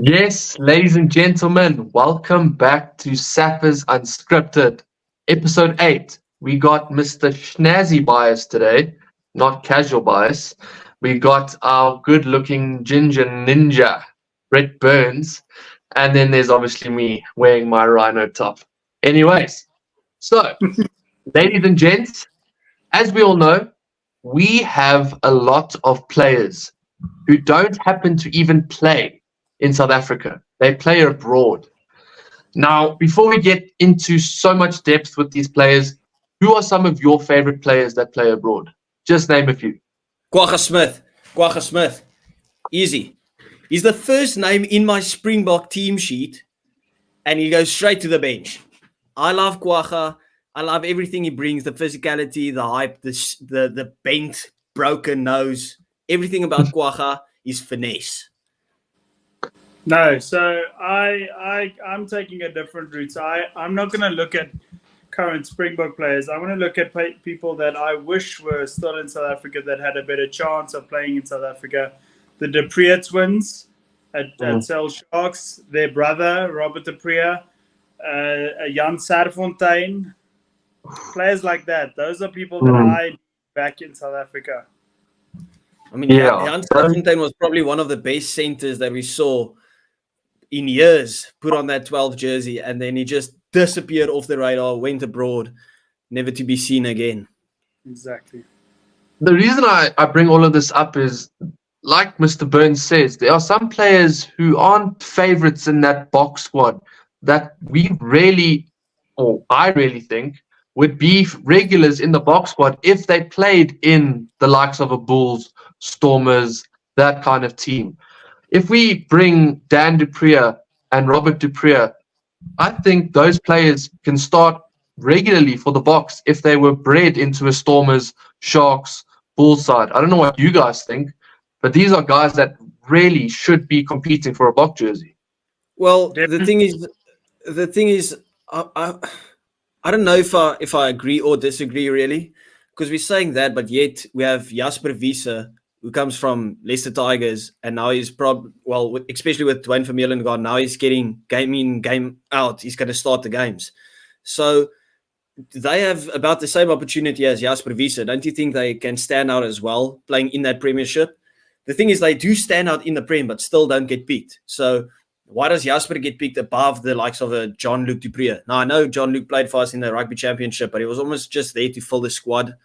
Yes, ladies and gentlemen, welcome back to Saffas Unscripted, episode 8. We got Mr. Schnazzy Bias today, not casual bias. We got our good looking ginger ninja, Brett Burns, and then there's obviously me wearing my rhino top. Anyways, so, ladies and gents, as we all know, we have a lot of players who don't happen to even play in South Africa. They play abroad. Now, before we get into so much depth with these players, who are some of your favorite players that play abroad? Just name a few. Kwagga Smith. Kwagga Smith. Easy. He's the first name in my Springbok team sheet, and he goes straight to the bench. I love Kwagga. I love everything he brings, the physicality, the hype, the bent, broken nose. Everything about Kwagga is finesse. No, so I'm taking a different route. I'm not going to look at current Springbok players. I want to look at people that I wish were still in South Africa that had a better chance of playing in South Africa. The De Preer twins at Cell Sharks, their brother, Robert De Preer, Jan Sarfontein, players like that. Those are people that I need back in South Africa. I mean, Jan Sarfontein was probably one of the best centers that we saw in years, put on that 12 jersey, and then he just disappeared off the radar, went abroad, never to be seen again. Exactly. The reason I bring all of this up is, like Mr. Burns says, there are some players who aren't favorites in that box squad that we really, or I really think, would be regulars in the box squad if they played in the likes of a Bulls, Stormers, that kind of team. If we bring Dan Du Preez and Robert Du Preez, I think those players can start regularly for the box if they were bred into a Stormers, Sharks, Bulls side. I don't know what you guys think, but these are guys that really should be competing for a box jersey. Well, the thing is, I don't know if I agree or disagree really, because we're saying that, but yet we have Jasper Wiese, who comes from Leicester Tigers, and now he's especially with Duane Vermeulen gone, now he's getting game in, game out. He's going to start the games. So they have about the same opportunity as Jasper Wiese. Don't you think they can stand out as well, playing in that premiership? The thing is, they do stand out in the Prem, but still don't get picked. So why does Jasper get picked above the likes of a Jean-Luc Du Preez? Now, I know Jean-Luc played for us in the rugby championship, but he was almost just there to fill the squad,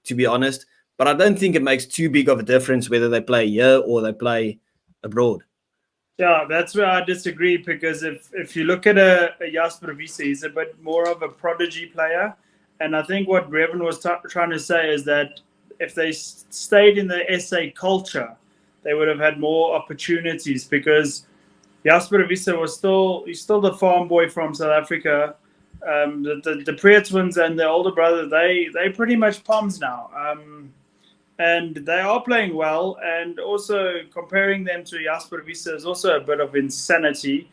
to be honest. But I don't think it makes too big of a difference whether they play here or they play abroad. Yeah, that's where I disagree, because if you look at a Jasper Wiese, he's a bit more of a prodigy player. And I think what Brevin was trying to say is that if they stayed in the SA culture, they would have had more opportunities, because Jasper Wiese was he's still the farm boy from South Africa. The Preer twins and their older brother, they pretty much Poms now. And they are playing well, and also comparing them to Jasper Wiese is also a bit of insanity,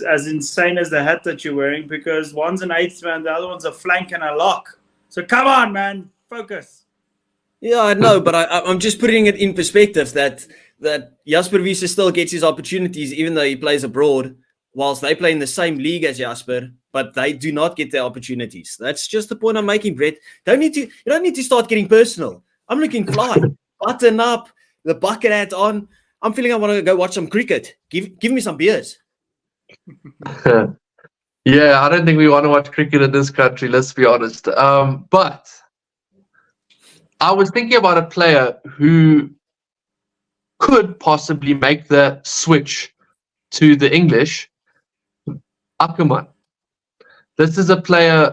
as insane as the hat that you're wearing, because one's an eighth man, the other one's a flank and a lock. So come on, man, focus. Yeah, I know, but I'm just putting it in perspective that Jasper Wiese still gets his opportunities even though he plays abroad, whilst they play in the same league as Jasper, but they do not get their opportunities. That's just the point I'm making, Brett. You don't need to start getting personal. I'm looking fly, button up, the bucket hat on. I'm feeling I want to go watch some cricket. Give me some beers. Yeah, I don't think we want to watch cricket in this country, let's be honest. But I was thinking about a player who could possibly make the switch to the English, Ackerman. This is a player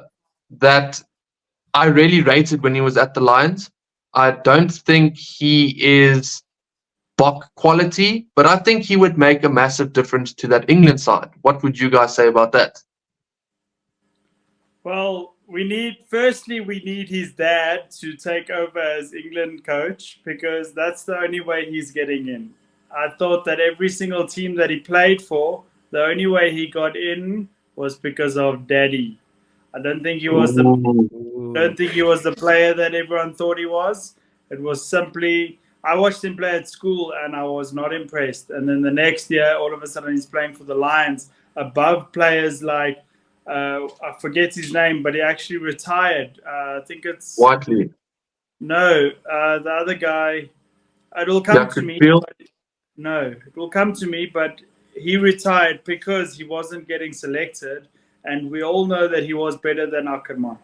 that I really rated when he was at the Lions. I don't think he is Bok quality, but I think he would make a massive difference to that England side. What would you guys say about that? Well, we need his dad to take over as England coach, because that's the only way he's getting in. I thought that every single team that he played for, the only way he got in was because of Daddy. I don't think he was the player that everyone thought he was. It was simply I watched him play at school and I was not impressed. And then the next year, all of a sudden, he's playing for the Lions above players like, I forget his name, but he actually retired. I think it's Whiteley. No, the other guy. It'll come to me. No, it will come to me, but he retired because he wasn't getting selected, and we all know that he was better than Ackerman.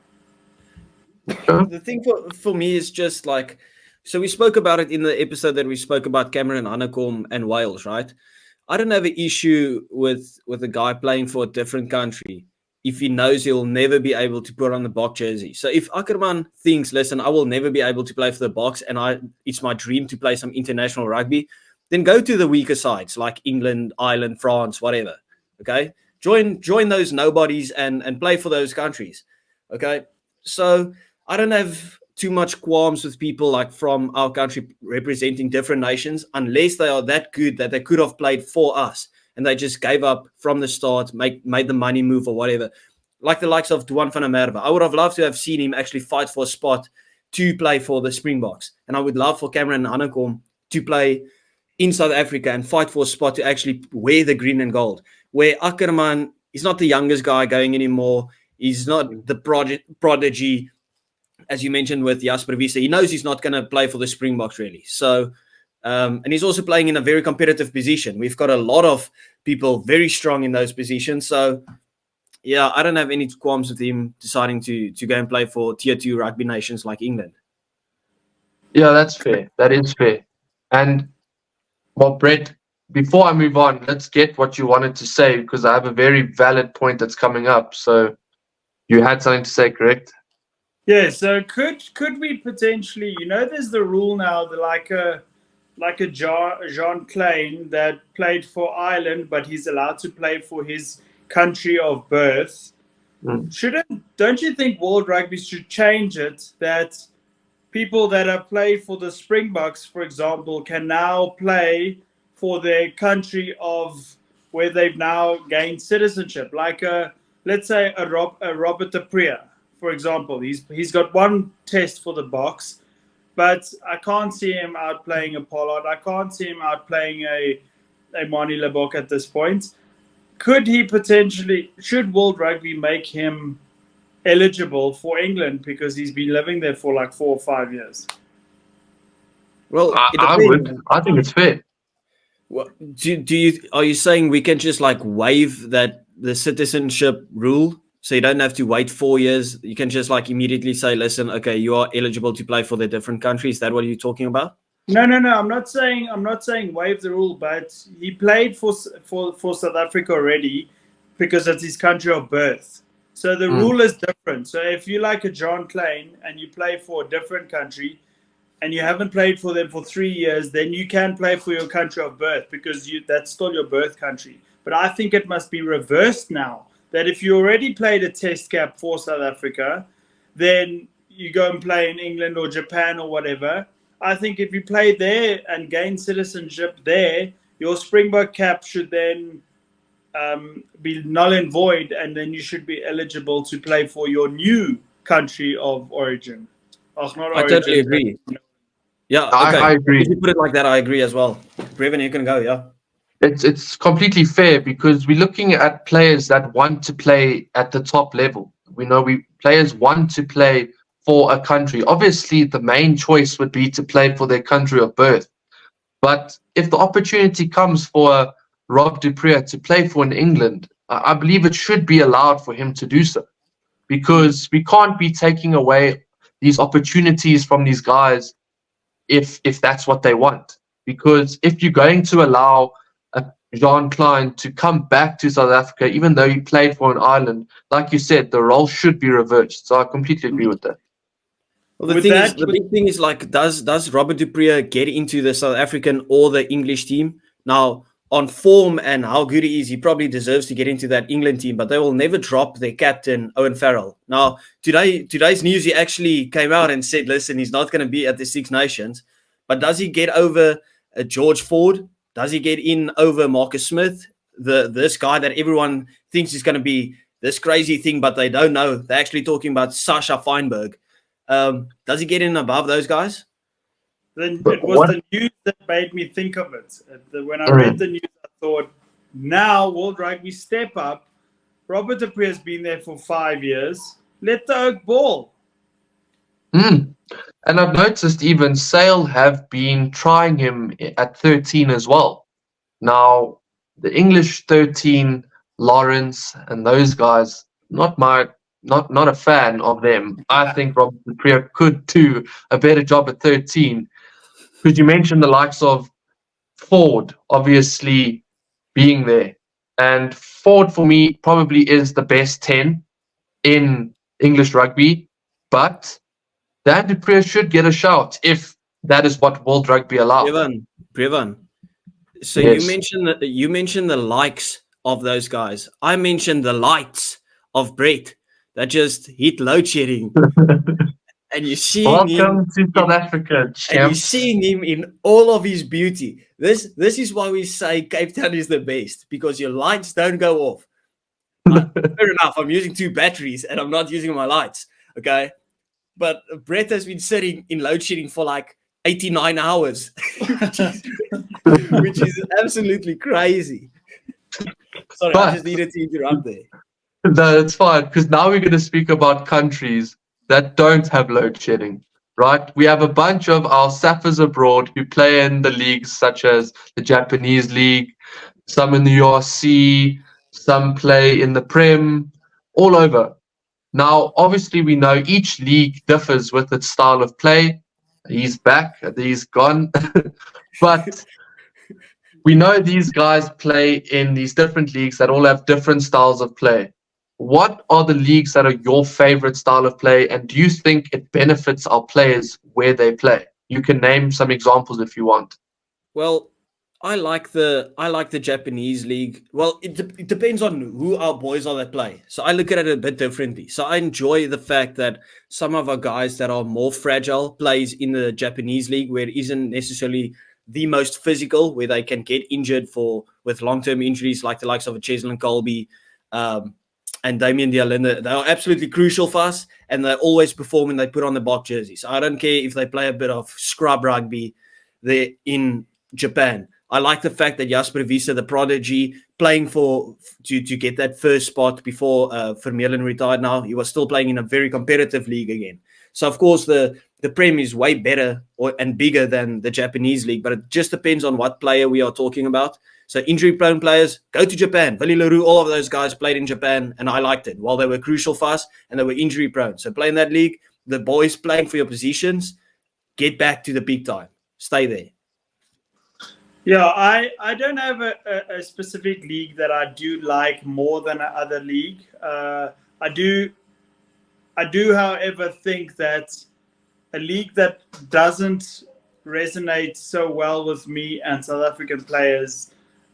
The thing for me is just like, so we spoke about it in the episode that we spoke about Cameron Hanekom and Wales, right? I don't have an issue with a guy playing for a different country if he knows he'll never be able to put on the Boks jersey. So if Ackerman thinks, listen, I will never be able to play for the Boks and it's my dream to play some international rugby, then go to the weaker sides like England, Ireland, France, whatever. Okay? Join those nobodies and play for those countries. Okay? So I don't have too much qualms with people like from our country representing different nations unless they are that good that they could have played for us and they just gave up from the start, made the money move or whatever. Like the likes of Duane van der Merwe. I would have loved to have seen him actually fight for a spot to play for the Springboks. And I would love for Cameron Hanekom to play in South Africa and fight for a spot to actually wear the green and gold. Where Ackerman is not the youngest guy going anymore. He's not the prodigy, as you mentioned with Jasper Wiese. He knows he's not going to play for the Springboks really. So, and he's also playing in a very competitive position. We've got a lot of people very strong in those positions. So, yeah, I don't have any qualms with him deciding to go and play for tier 2 rugby nations like England. Yeah, that's fair. That is fair. And, well, Brett, before I move on, let's get what you wanted to say because I have a very valid point that's coming up. So you had something to say, correct? Yeah, so could we potentially, there's the rule now that like a Jean Klein that played for Ireland, but he's allowed to play for his country of birth. Don't you think World Rugby should change it that people that have played for the Springboks, for example, can now play for their country of where they've now gained citizenship? Like let's say a Robert de Preer, for example. He's got one test for the Boks, but I can't see him outplaying a Pollard. I can't see him outplaying a Mani Lebok at this point. Could he potentially, should World Rugby make him eligible for England because he's been living there for like 4 or 5 years? Well, I would. I think it's fair. Well, are you saying we can just like waive the citizenship rule? So you don't have to wait 4 years. You can just like immediately say, listen, okay, you are eligible to play for the different countries. Is that what you're talking about? No. I'm not saying waive the rule, but he played for South Africa already because it's his country of birth. So the rule is different. So if you like a John Klein and you play for a different country and you haven't played for them for 3 years, then you can play for your country of birth because that's still your birth country. But I think it must be reversed now, that if you already played a test cap for South Africa, then you go and play in England or Japan or whatever. I think if you play there and gain citizenship there, your Springbok cap should then be null and void, and then you should be eligible to play for your new country of origin. I totally agree. Yeah, okay. I agree. If you put it like that, I agree as well. Brevin, you can go, yeah. It's completely fair because we're looking at players that want to play at the top level. We know players want to play for a country. Obviously, the main choice would be to play for their country of birth. But if the opportunity comes for Rob du Preez to play for in England, I believe it should be allowed for him to do so because we can't be taking away these opportunities from these guys if that's what they want. Because if you're going to allow a Jean Klein to come back to South Africa, even though he played for an Ireland, like you said, the role should be reversed. So I completely agree with that. Well, the big thing is like, does Robert du Preez get into the South African or the English team? Now, on form and how good he is, he probably deserves to get into that England team, but they will never drop their captain, Owen Farrell. Now, today's news, he actually came out and said, listen, he's not going to be at the Six Nations, but does he get over George Ford? Does he get in over Marcus Smith? This guy that everyone thinks is going to be this crazy thing, but they don't know. They're actually talking about Sasha Feinberg. Does he get in above those guys? Then But it was what? the news that made me think of it. When I read Mm, the news, I thought, now World Rugby step up. Robert Dupree has been there for 5 years. Let the Oak ball. mm. And I've noticed even Sale have been trying him at 13 as well. Now, the English 13, Lawrence and those guys, not a fan of them. I think Robert Dupree could do a better job at 13. Because you mentioned the likes of Ford, obviously being there. And Ford, for me, probably is the best 10 in English rugby. But Dan du Preez should get a shout if that is what World Rugby allow. Brevan. So Yes. you mentioned the likes of those guys. I mentioned the lights of Brett that just hit load shedding, and you're seeing him Welcome to South in, Africa, and you're champs. seeing him in all of his beauty. This is why we say Cape Town is the best, because your lights don't go off. Fair enough. I'm using 2 batteries and I'm not using my lights. Okay. But Brett has been sitting in load shedding for like 89 hours, which is absolutely crazy. Sorry, I just But needed to interrupt there. no, it's fine because now we're going to speak about countries that don't have load shedding, right? We have a bunch of our Saffas abroad who play in the leagues such as the Japanese league, some in the URC, some play in the Prem, all over. Now, obviously, we know each league differs with its style of play. He's back, he's gone. But we know these guys play in these different leagues that all have different styles of play. What are the leagues that are your favorite style of play, and do you think it benefits our players where they play? You can name some examples if you want. Well, I like the Japanese league. Well, it depends on who our boys are that play. So I look at it a bit differently. So I enjoy the fact that some of our guys that are more fragile plays in the Japanese league, where it isn't necessarily the most physical, where they can get injured with long term injuries, like the likes of a Cheslin Colby and Damien Dialinde. They are absolutely crucial for us, and they always perform when they put on the Bok jerseys. I don't care if they play a bit of scrub rugby there in Japan. I like the fact that Jasper Wiese, the prodigy, playing to get that first spot before Vermeulen retired now. He was still playing in a very competitive league again. So, of course, the Prem is way better and bigger than the Japanese league, but it just depends on what player we are talking about. So injury-prone players, go to Japan. Willie Leroux, all of those guys played in Japan, and I liked it. While they were crucial for us, and they were injury-prone. So play in that league. The boys playing for your positions, get back to the big time. Stay there. Yeah, I don't have a specific league that I do like more than another league. I do, however, think that a league that doesn't resonate so well with me and South African players,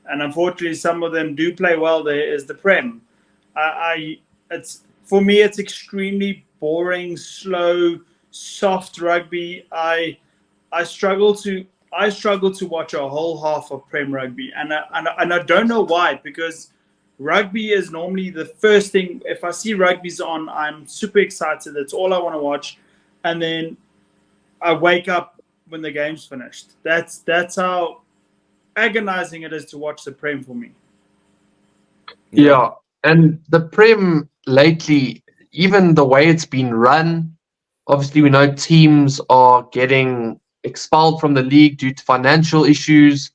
and unfortunately some of them do play well there, is the Prem. It's for me, it's extremely boring, slow, soft rugby. I struggle to watch a whole half of Prem rugby, and I don't know why, because rugby is normally the first thing. If I see rugby's on, I'm super excited. That's all I want to watch, and then I wake up when the game's finished. That's how agonizing it is to watch the Prem for me. Yeah, and the Prem lately, even the way it's been run, obviously we know teams are getting expelled from the league due to financial issues.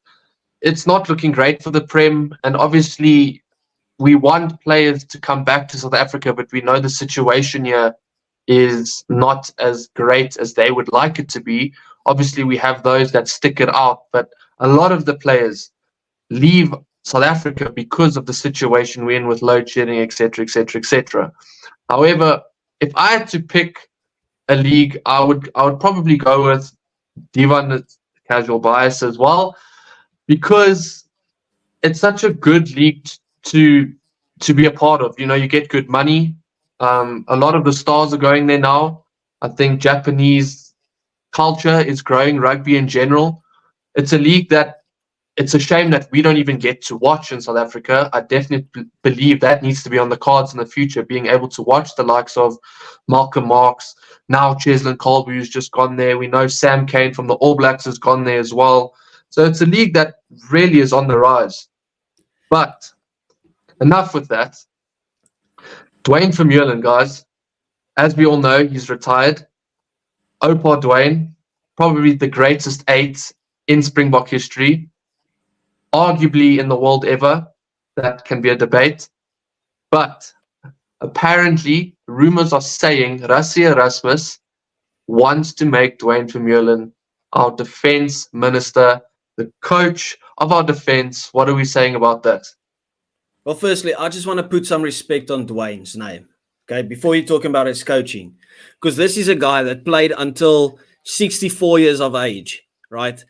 It's not looking great for the Prem, and obviously we want players to come back to South Africa, but we know the situation here is not as great as they would like it to be. Obviously, we have those that stick it out, but a lot of the players leave South Africa because of the situation we're in with load shedding, etc., etc., etc. However, if I had to pick a league, I would probably go with Duane, casual bias as well, because it's such a good league to to be a part of. You know, you get good money. A lot of the stars are going there now. I think Japanese culture is growing, rugby in general. It's a league that it's a shame that we don't even get to watch in South Africa. I definitely believe that needs to be on the cards in the future, being able to watch the likes of Malcolm Marx, now Cheslin Colby, who's just gone there. We know Sam Kane from the All Blacks has gone there as well. So it's a league that really is on the rise. But enough with that. Duane Vermeulen, guys. As we all know, he's retired. Opa Duane, probably the greatest 8 in Springbok history. Arguably in the world ever. That can be a debate. But apparently, rumors are saying Rassie Erasmus wants to make Duane Vermeulen our defense minister, the coach of our defense. What are we saying about that? Well, firstly, I just want to put some respect on Duane's name, okay, before you're talking about his coaching. Because this is a guy that played until 64 years of age, right?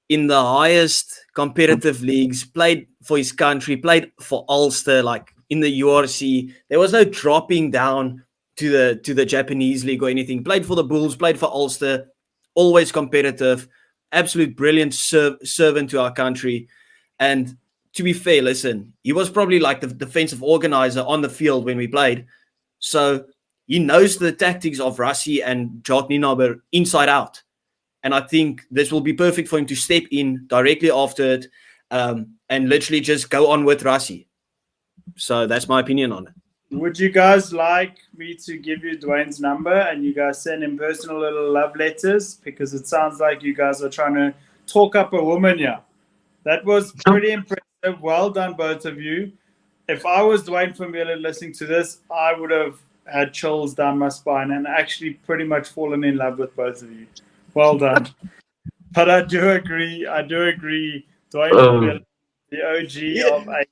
In the highest competitive leagues, played for his country, played for Ulster, like in the URC. There was no dropping down to the Japanese league or anything. Played for the Bulls, played for Ulster, always competitive, absolute brilliant servant to our country. And to be fair, listen, he was probably like the defensive organizer on the field when we played. So he knows the tactics of Rassie and Jacques Nienaber inside out. And I think this will be perfect for him to step in directly after it and literally just go on with Rassie. So that's my opinion on it. Would you guys like me to give you Duane's number and you guys send him personal little love letters? Because it sounds like you guys are trying to talk up a woman here. That was pretty impressive. Well done, both of you. If I was Duane Vermeulen listening to this, I would have had chills down my spine and actually pretty much fallen in love with both of you. Well done. But I do agree. Duane Vermeulen, the OG of 8.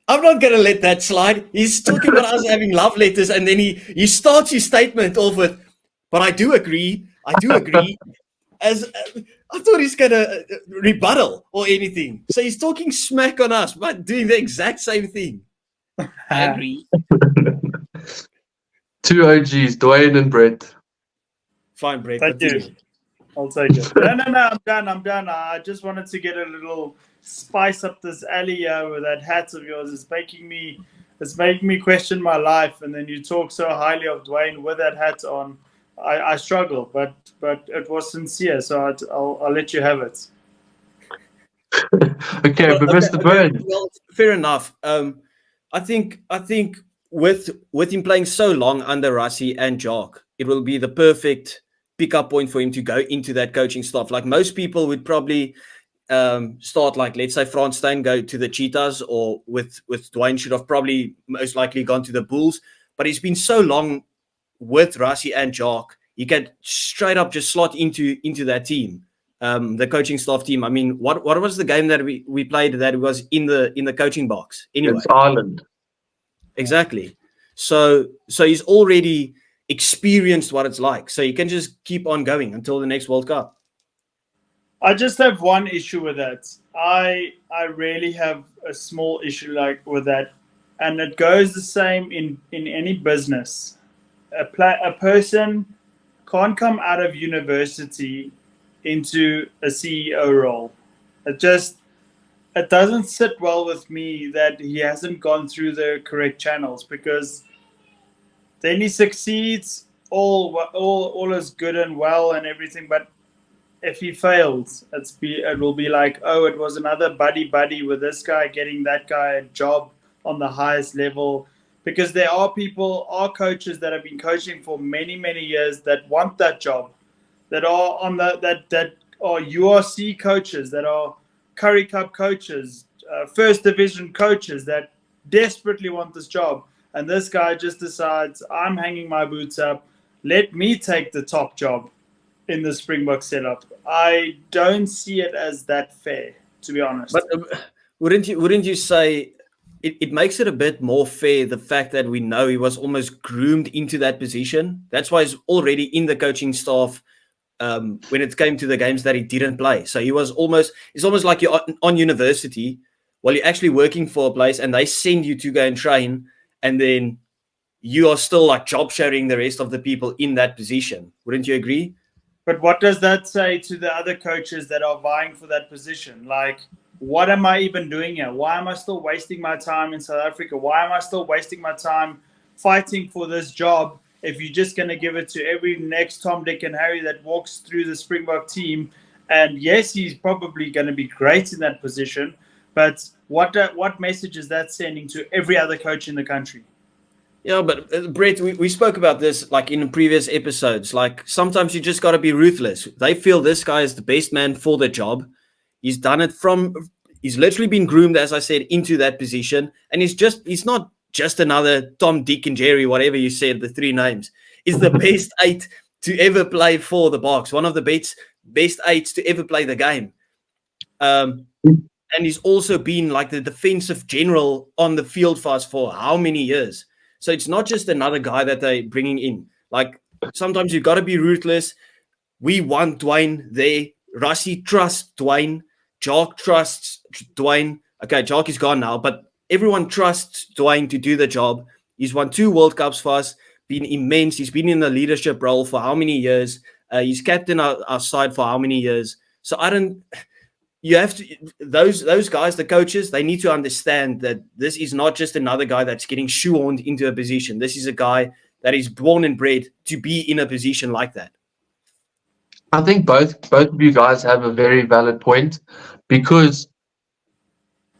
I'm not going to let that slide. He's talking about us having love letters, and then he starts his statement off with, but I do agree. As I thought he's going to rebuttal or anything. So he's talking smack on us, but doing the exact same thing. I agree. 2 OGs, Duane and Brett. Fine, Brett. Thank you. I'll take it. No, I'm done. I just wanted to get a little spice up this alley with that hat of yours. It's making me question my life. And then you talk so highly of Duane with that hat on. I struggle, but it was sincere, so I'll let you have it. Okay, but Mr. Burns. Well, fair enough. I think with him playing so long under Rassie and Jacques, it will be the perfect pickup point for him to go into that coaching staff. Like most people would probably start, like, let's say Frans Steyn go to the Cheetahs, or with Duane should have probably most likely gone to the Bulls. But he's been so long with Rassie and Jacques, he can straight up just slot into that team, the coaching staff team. I mean, what was the game that we played that was in the coaching box? Anyway, It's Ireland. Exactly. So he's already experienced what it's like. So you can just keep on going until the next World Cup. I just have one issue with that. I really have a small issue with that, and it goes the same in any business. A person can't come out of university into a CEO role. It doesn't sit well with me that he hasn't gone through the correct channels, because then he succeeds, all is good and well and everything, but if he fails, it will be like, oh, it was another buddy with this guy getting that guy a job on the highest level. Because there are coaches that have been coaching for many, many years that want that job, that are on that are URC coaches, that are Currie Cup coaches, First Division coaches that desperately want this job. And this guy just decides, I'm hanging my boots up. Let me take the top job in the Springbok setup. I don't see it as that fair, to be honest. But wouldn't you say it makes it a bit more fair, the fact that we know he was almost groomed into that position? That's why he's already in the coaching staff when it came to the games that he didn't play. So it's almost like you're on university while you're actually working for a place, and they send you to go and train, and then you are still like job sharing the rest of the people in that position. Wouldn't you agree? But what does that say to the other coaches that are vying for that position? Like, what am I even doing here? Why am I still wasting my time in South Africa? Why am I still wasting my time fighting for this job if you're just going to give it to every next Tom, Dick, and Harry that walks through the Springbok team? And yes, he's probably going to be great in that position, but what message is that sending to every other coach in the country? Yeah, but Brett, we spoke about this like in previous episodes. Like sometimes you just got to be ruthless. They feel this guy is the best man for the job. He's done it he's literally been groomed, as I said, into that position. And he's not just another Tom, Dick, and Jerry, whatever you said, the three names. He's the best 8 to ever play for the Boks, one of the best 8s to ever play the game. And he's also been like the defensive general on the field for us for how many years? So it's not just another guy that they're bringing in. Like sometimes you've got to be ruthless. We want Duane there. Rassie trusts Duane. Jock trusts Duane. Okay, Jock is gone now, but everyone trusts Duane to do the job. He's won 2 World Cups for us, been immense. He's been in a leadership role for how many years? He's captain our side for how many years? So you have to, those guys, the coaches, they need to understand that this is not just another guy that's getting shoehorned into a position. This is a guy that is born and bred to be in a position like that. I think both of you guys have a very valid point, because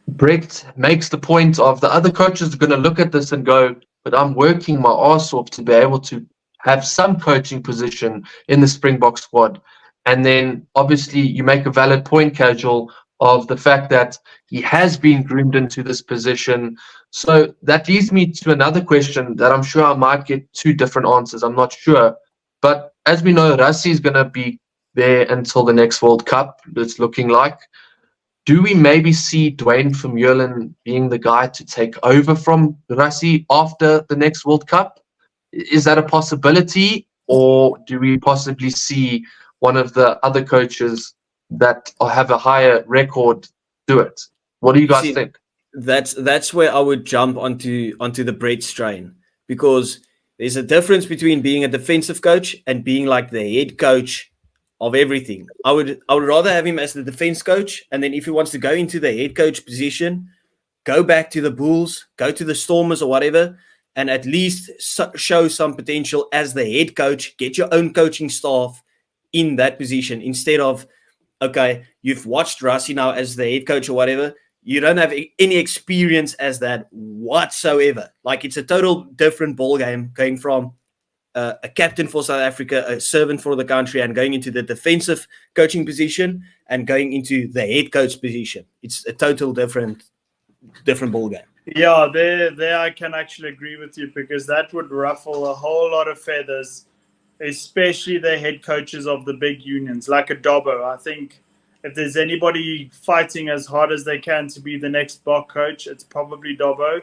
Brett makes the point of the other coaches are going to look at this and go, but I'm working my ass off to be able to have some coaching position in the Springbok squad. And then obviously you make a valid point, Casual, of the fact that he has been groomed into this position. So that leads me to another question that I'm sure I might get 2 different answers. I'm not sure. But as we know, Rassie is going to be there until the next World Cup, it's looking like. Do we maybe see Duane Vermeulen being the guy to take over from Rassie after the next World Cup? Is that a possibility? Or do we possibly see one of the other coaches that have a higher record do it? What do you guys think? That's where I would jump onto the Brett strain, because there's a difference between being a defensive coach and being like the head coach of everything. I would rather have him as the defense coach, and then if he wants to go into the head coach position, go back to the Bulls, go to the Stormers or whatever, and at least show some potential as the head coach. Get your own coaching staff in that position instead of, okay, you've watched Rassie now as the head coach or whatever. You don't have any experience as that whatsoever. Like, it's a total different ball game going from a captain for South Africa, a servant for the country, and going into the defensive coaching position and going into the head coach position. It's a total different ball game. Yeah, there I can actually agree with you, because that would ruffle a whole lot of feathers, especially the head coaches of the big unions, like a Dobbo. I think if there's anybody fighting as hard as they can to be the next Bok coach, it's probably Dobbo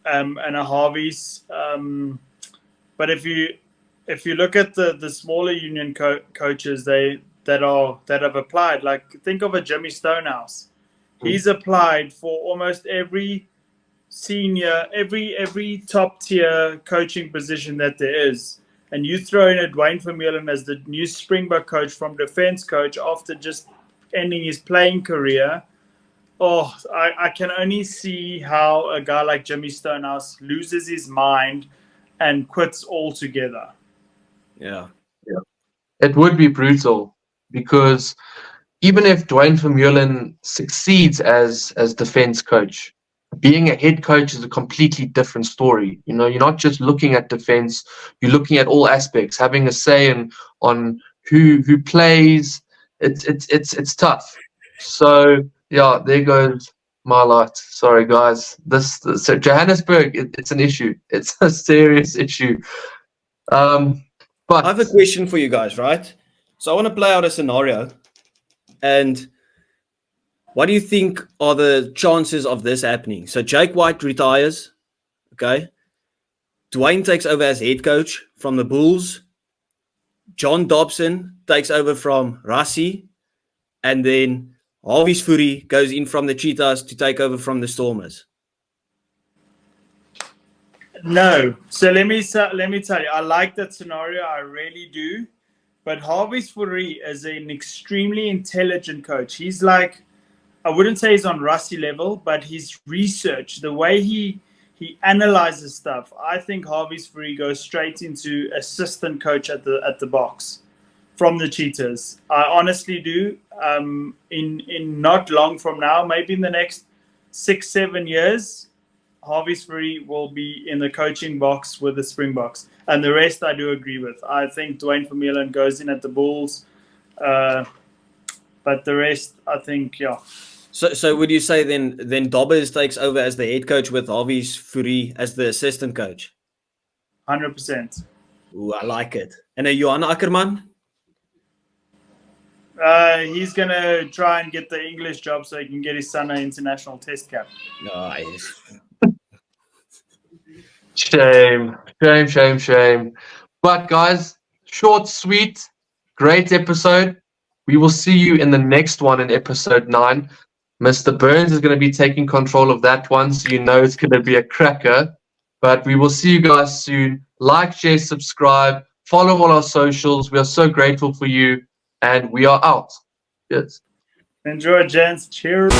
and a Harvey's. But if you look at the smaller union coaches that have applied, like think of a Jimmy Stonehouse. He's applied for almost every senior, every top tier coaching position that there is. And you throw in a Duane Vermeulen as the new Springbok coach from defense coach after just ending his playing career. Oh, I can only see how a guy like Jimmy Stonehouse loses his mind and quits altogether. Yeah. It would be brutal, because even if Duane Vermeulen succeeds as defense coach, being a head coach is a completely different story. You know, you're not just looking at defense, you're looking at all aspects, having a say on who plays. It's tough. So yeah, there goes my light. Sorry guys. So Johannesburg, it's an issue. It's a serious issue. But I have a question for you guys, right? So I want to play out a scenario. And what do you think are the chances of this happening? So Jake White retires, okay? Duane takes over as head coach from the Bulls. John Dobson takes over from Rassie. And then Harvey Fury goes in from the Cheetahs to take over from the Stormers. No. So let me tell you, I like that scenario. I really do. But Harvey Fury is an extremely intelligent coach. He's like, I wouldn't say he's on Rusty level, but his research, the way he analyzes stuff, I think Harvey's Free goes straight into assistant coach at the box from the Cheetahs. I honestly do. In not long from now, maybe in the next 6-7 years, Harvey's Free will be in the coaching box with the Springboks. And the rest I do agree with. I think Duane Vermeulen goes in at the Bulls. But the rest, I think, yeah. So would you say then Dobbers takes over as the head coach with Harvey's Free as the assistant coach? 100%. Ooh, I like it. And Johan Ackerman? He's going to try and get the English job so he can get his son an international test cap. Nice. Shame. But guys, short, sweet, great episode. We will see you in the next one in episode 9. Mr. Burns is going to be taking control of that one, so you know it's going to be a cracker. But we will see you guys soon. Like, share, subscribe, follow all our socials. We are so grateful for you, and we are out. Yes. Enjoy, gents. Cheers.